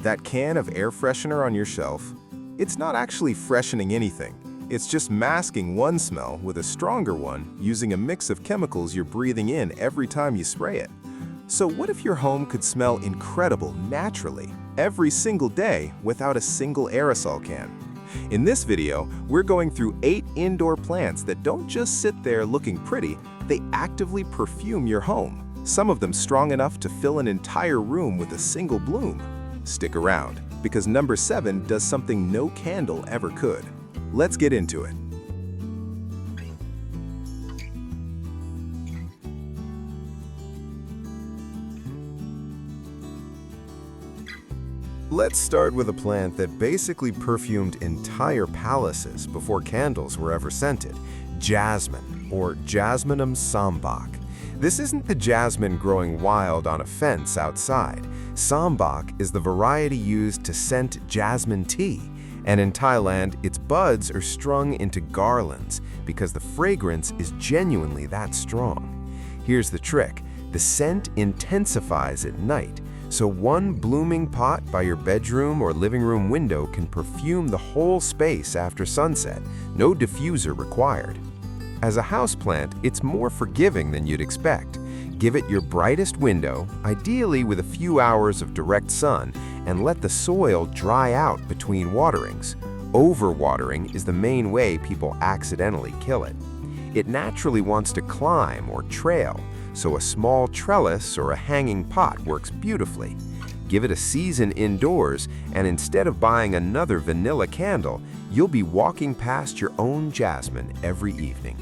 That can of air freshener on your shelf, it's not actually freshening anything. It's just masking one smell with a stronger one using a mix of chemicals you're breathing in every time you spray it. So what if your home could smell incredible naturally every single day without a single aerosol can? In this video, we're going through 8 indoor plants that don't just sit there looking pretty, they actively perfume your home, some of them strong enough to fill an entire room with a single bloom. Stick around, because number 7 does something no candle ever could. Let's get into it. Let's start with a plant that basically perfumed entire palaces before candles were ever scented, jasmine, or Jasminum sambac. This isn't the jasmine growing wild on a fence outside. Sambac is the variety used to scent jasmine tea, and in Thailand, its buds are strung into garlands because the fragrance is genuinely that strong. Here's the trick: the scent intensifies at night, so one blooming pot by your bedroom or living room window can perfume the whole space after sunset, no diffuser required. As a houseplant, it's more forgiving than you'd expect. Give it your brightest window, ideally with a few hours of direct sun, and let the soil dry out between waterings. Overwatering is the main way people accidentally kill it. It naturally wants to climb or trail, so a small trellis or a hanging pot works beautifully. Give it a season indoors, and instead of buying another vanilla candle, you'll be walking past your own jasmine every evening.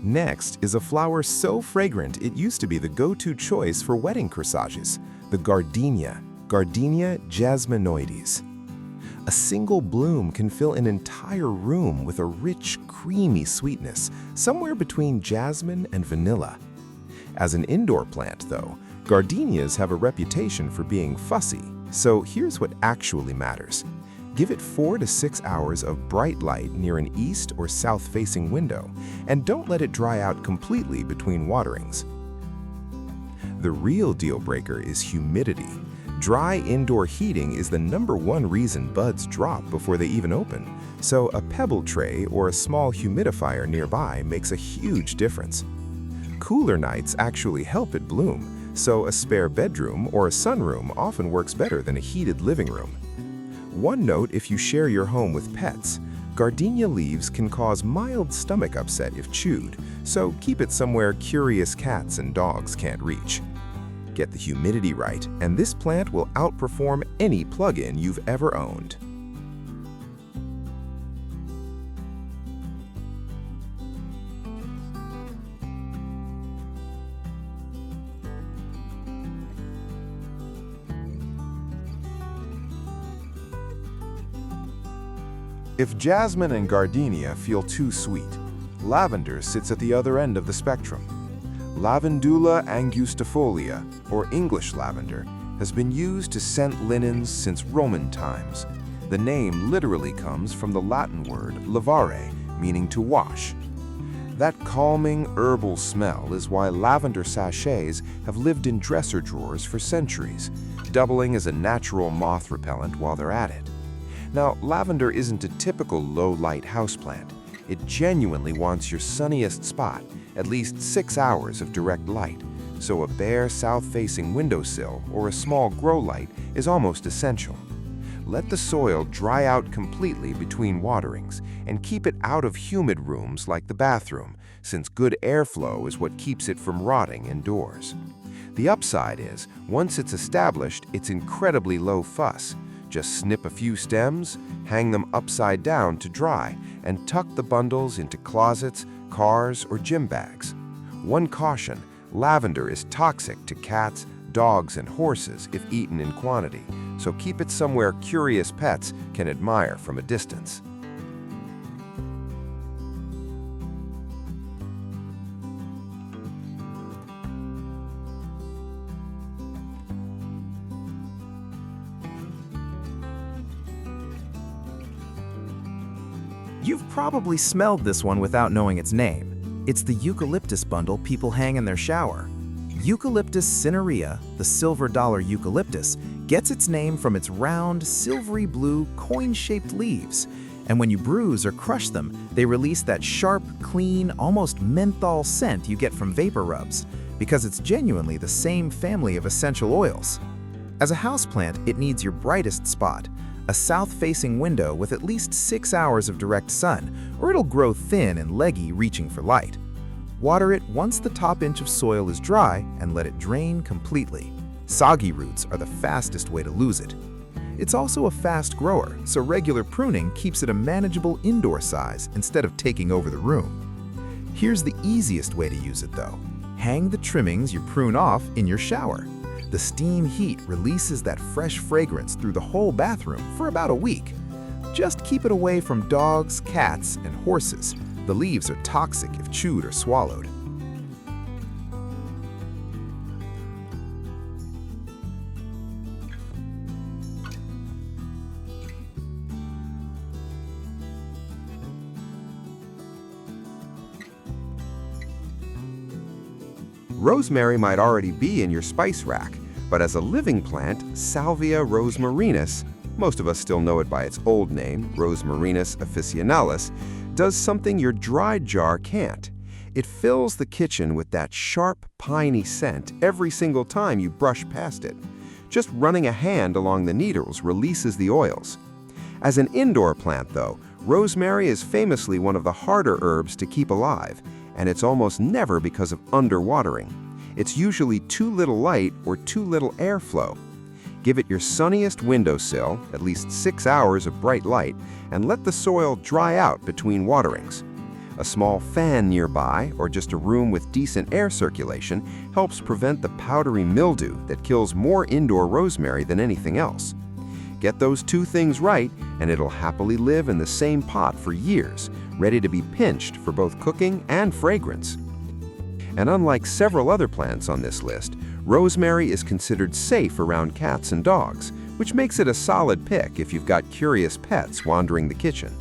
Next is a flower so fragrant it used to be the go-to choice for wedding corsages, the Gardenia, Gardenia jasminoides. A single bloom can fill an entire room with a rich, creamy sweetness, somewhere between jasmine and vanilla. As an indoor plant, though, gardenias have a reputation for being fussy, so here's what actually matters. Give it 4 to 6 hours of bright light near an east or south-facing window, and don't let it dry out completely between waterings. The real deal breaker is humidity. Dry indoor heating is the #1 reason buds drop before they even open, so a pebble tray or a small humidifier nearby makes a huge difference. Cooler nights actually help it bloom, so a spare bedroom or a sunroom often works better than a heated living room. One note if you share your home with pets: gardenia leaves can cause mild stomach upset if chewed, so keep it somewhere curious cats and dogs can't reach. Get the humidity right, and this plant will outperform any plug-in you've ever owned. If jasmine and gardenia feel too sweet, lavender sits at the other end of the spectrum. Lavandula angustifolia, or English lavender, has been used to scent linens since Roman times. The name literally comes from the Latin word lavare, meaning to wash. That calming, herbal smell is why lavender sachets have lived in dresser drawers for centuries, doubling as a natural moth repellent while they're at it. Now, lavender isn't a typical low-light houseplant. It genuinely wants your sunniest spot, at least 6 hours of direct light, so a bare south-facing windowsill or a small grow light is almost essential. Let the soil dry out completely between waterings, and keep it out of humid rooms like the bathroom, since good airflow is what keeps it from rotting indoors. The upside is, once it's established, it's incredibly low fuss. Just snip a few stems, hang them upside down to dry, and tuck the bundles into closets, cars, or gym bags. One caution: lavender is toxic to cats, dogs, and horses if eaten in quantity, so keep it somewhere curious pets can admire from a distance. You've probably smelled this one without knowing its name. It's the eucalyptus bundle people hang in their shower. Eucalyptus cinerea, the silver dollar eucalyptus, gets its name from its round, silvery blue, coin-shaped leaves. And when you bruise or crush them, they release that sharp, clean, almost menthol scent you get from vapor rubs, because it's genuinely the same family of essential oils. As a houseplant, it needs your brightest spot, a south-facing window with at least 6 hours of direct sun, or it'll grow thin and leggy, reaching for light. Water it once the top inch of soil is dry and let it drain completely. Soggy roots are the fastest way to lose it. It's also a fast grower, so regular pruning keeps it a manageable indoor size instead of taking over the room. Here's the easiest way to use it though. Hang the trimmings you prune off in your shower. The steam heat releases that fresh fragrance through the whole bathroom for about a week. Just keep it away from dogs, cats, and horses. The leaves are toxic if chewed or swallowed. Rosemary might already be in your spice rack, but as a living plant, Salvia rosmarinus, most of us still know it by its old name, Rosmarinus officinalis, does something your dry jar can't. It fills the kitchen with that sharp, piney scent every single time you brush past it. Just running a hand along the needles releases the oils. As an indoor plant, though, rosemary is famously one of the harder herbs to keep alive, and it's almost never because of underwatering. It's usually too little light or too little airflow. Give it your sunniest windowsill, at least 6 hours of bright light, and let the soil dry out between waterings. A small fan nearby, or just a room with decent air circulation, helps prevent the powdery mildew that kills more indoor rosemary than anything else. Get those two things right, and it'll happily live in the same pot for years, ready to be pinched for both cooking and fragrance. And unlike several other plants on this list, rosemary is considered safe around cats and dogs, which makes it a solid pick if you've got curious pets wandering the kitchen.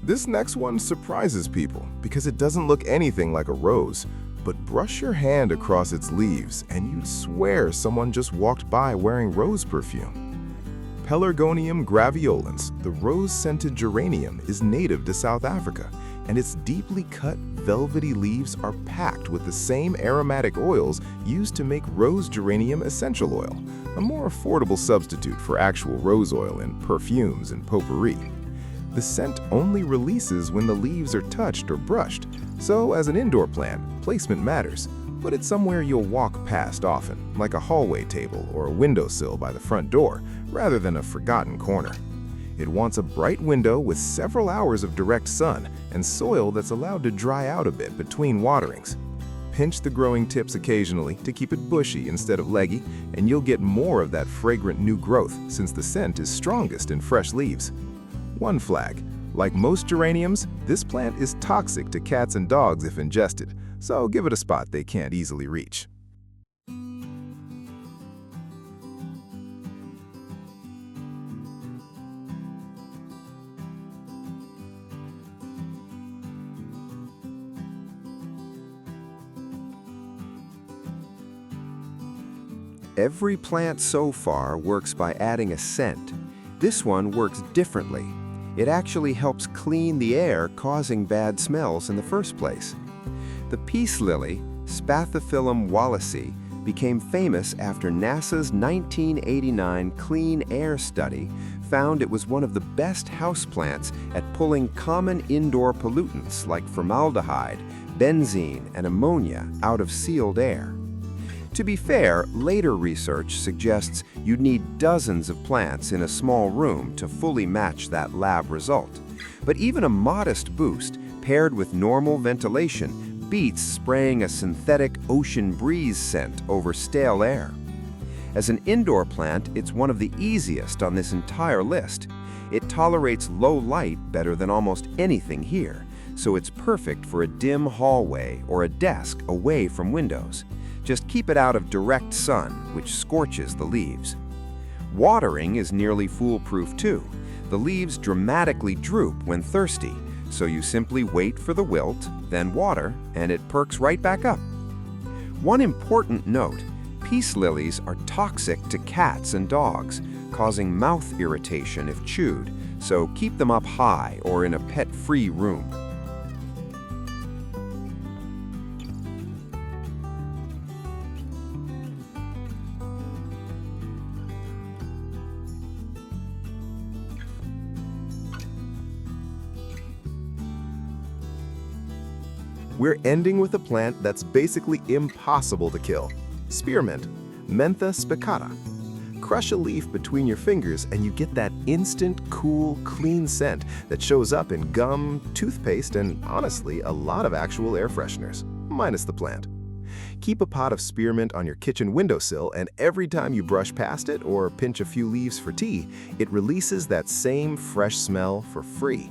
This next one surprises people because it doesn't look anything like a rose, but brush your hand across its leaves and you'd swear someone just walked by wearing rose perfume. Pelargonium graveolens, the rose-scented geranium, is native to South Africa, and its deeply cut, velvety leaves are packed with the same aromatic oils used to make rose geranium essential oil, a more affordable substitute for actual rose oil in perfumes and potpourri. The scent only releases when the leaves are touched or brushed, so as an indoor plant, placement matters. Put it somewhere you'll walk past often, like a hallway table or a windowsill by the front door, rather than a forgotten corner. It wants a bright window with several hours of direct sun and soil that's allowed to dry out a bit between waterings. Pinch the growing tips occasionally to keep it bushy instead of leggy, and you'll get more of that fragrant new growth since the scent is strongest in fresh leaves. One flag: like most geraniums, this plant is toxic to cats and dogs if ingested, so give it a spot they can't easily reach. Every plant so far works by adding a scent. This one works differently. It actually helps clean the air causing bad smells in the first place. The peace lily, Spathiphyllum wallacei, became famous after NASA's 1989 Clean Air study found it was one of the best houseplants at pulling common indoor pollutants like formaldehyde, benzene, and ammonia out of sealed air. To be fair, later research suggests you'd need dozens of plants in a small room to fully match that lab result. But even a modest boost, paired with normal ventilation, beats spraying a synthetic ocean breeze scent over stale air. As an indoor plant, it's one of the easiest on this entire list. It tolerates low light better than almost anything here, so it's perfect for a dim hallway or a desk away from windows. Just keep it out of direct sun, which scorches the leaves. Watering is nearly foolproof too. The leaves dramatically droop when thirsty, so you simply wait for the wilt, then water, and it perks right back up. One important note, peace lilies are toxic to cats and dogs, causing mouth irritation if chewed, so keep them up high or in a pet-free room. We're ending with a plant that's basically impossible to kill. Spearmint, Mentha spicata. Crush a leaf between your fingers and you get that instant, cool, clean scent that shows up in gum, toothpaste, and honestly, a lot of actual air fresheners, minus the plant. Keep a pot of spearmint on your kitchen windowsill, and every time you brush past it or pinch a few leaves for tea, it releases that same fresh smell for free.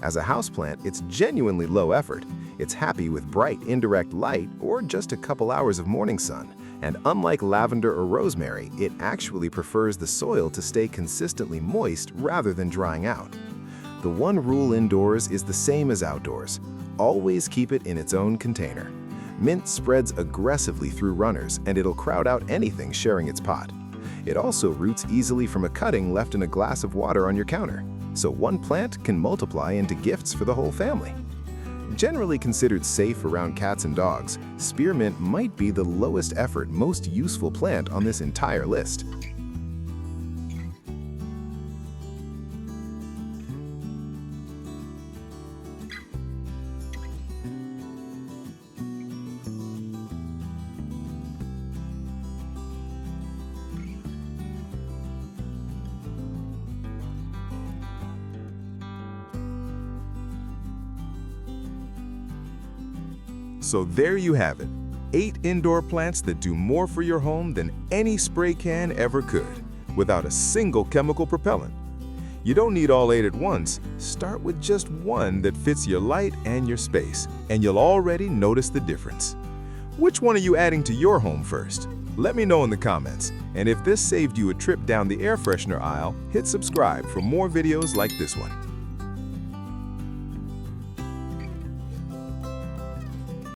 As a houseplant, it's genuinely low effort. It's happy with bright, indirect light or just a couple hours of morning sun. And unlike lavender or rosemary, it actually prefers the soil to stay consistently moist rather than drying out. The one rule indoors is the same as outdoors. Always keep it in its own container. Mint spreads aggressively through runners, and it'll crowd out anything sharing its pot. It also roots easily from a cutting left in a glass of water on your counter, so one plant can multiply into gifts for the whole family. Generally considered safe around cats and dogs, spearmint might be the lowest effort, most useful plant on this entire list. So there you have it, 8 indoor plants that do more for your home than any spray can ever could, without a single chemical propellant. You don't need all 8 at once. Start with just one that fits your light and your space, and you'll already notice the difference. Which one are you adding to your home first? Let me know in the comments. And if this saved you a trip down the air freshener aisle, hit subscribe for more videos like this one.